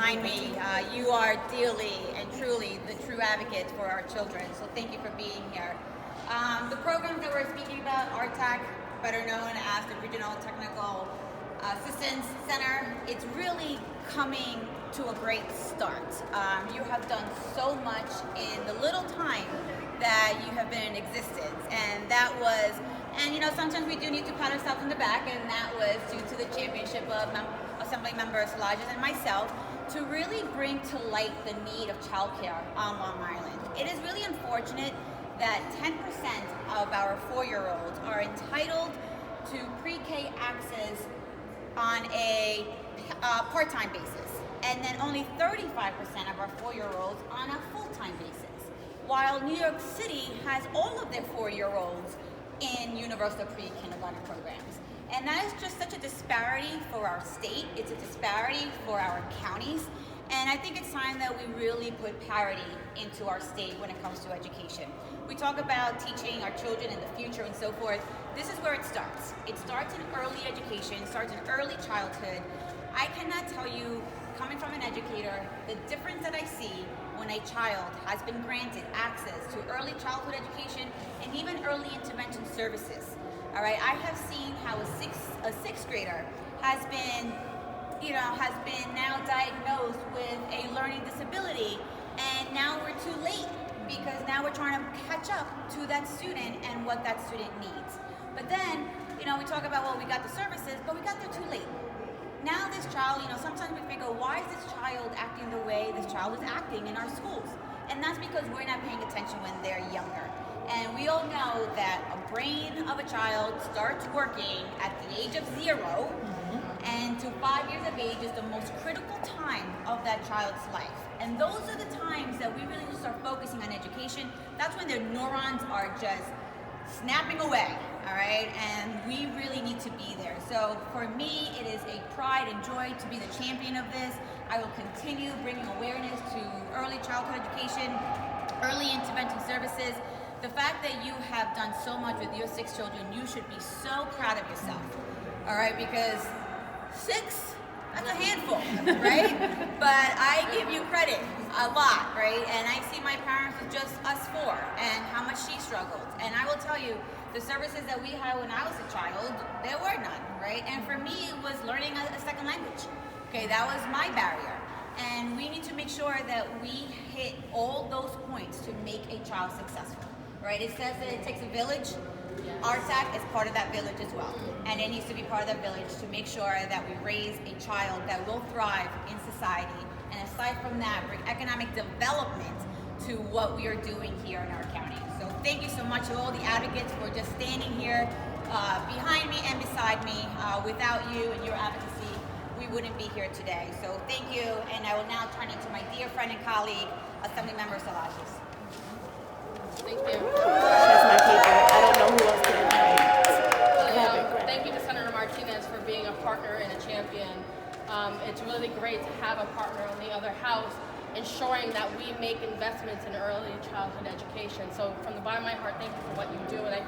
behind me, you are dearly and truly the true advocates for our children. So thank you for being here. The programs that we're speaking about, RTAC, better known as the Regional Technical Assistance Center, it's really coming to a great start. You have done so much in the little time that you have been in existence, and that was, and you know, sometimes we do need to pat ourselves on the back, and that was due to the championship of Assembly Member Salages and myself to really bring to light the need of childcare on Long Island. It is really unfortunate that 10% of our 4-year-olds are entitled to pre-K access on a part-time basis, and then only 35% of our 4-year-olds on a full-time basis, while New York City has all of their 4-year-olds in universal pre-kindergarten programs. And that is just such a disparity for our state. It's a disparity for our counties. And I think it's time that we really put parity into our state when it comes to education. We talk about teaching our children in the future and so forth. This is where it starts. It starts in early education, it starts in early childhood. I cannot tell you, coming from an educator, the difference that I see when a child has been granted access to early childhood education and even early intervention services. All right, I have seen how a sixth grader has been now diagnosed with a learning disability, and now we're too late because now we're trying to catch up to that student and what that student needs. But then, we talk about, well, we got the services, but we got there too late. Now this child, sometimes we figure, why is this child acting the way this child is acting in our schools? And that's because we're not paying attention when they're younger. And we all know that a brain of a child starts working at the age of 0, and to 5 years of age is the most critical time of that child's life. And those are the times that we really need to start focusing on education. That's when their neurons are just snapping away, all right? And we really need to be there. So for me, it is a pride and joy to be the champion of this. I will continue bringing awareness to early childhood education, early intervention services. The fact that you have done so much with your 6 children, you should be so proud of yourself, all right? Because 6, that's a handful, right? But I give you credit a lot, right? And I see my parents with just us 4 and how much she struggled. And I will tell you, the services that we had when I was a child, there were none, right? And for me, it was learning a second language. Okay, that was my barrier. And we need to make sure that we hit all those points to make a child successful, right? It says that it takes a village. RTAC is part of that village as well, and it needs to be part of that village to make sure that we raise a child that will thrive in society, and aside from that, bring economic development to what we are doing here in our county. So thank you so much to all the advocates for just standing here behind me and beside me. Without you and your advocacy, we wouldn't be here today. So thank you, and I will now turn it to my dear friend and colleague, Assemblymember Salages. Thank you. That's my favorite. I don't know who else to invite. Thank you to Senator Martinez for being a partner and a champion. It's really great to have a partner in the other house, ensuring that we make investments in early childhood education. So from the bottom of my heart, thank you for what you do, and I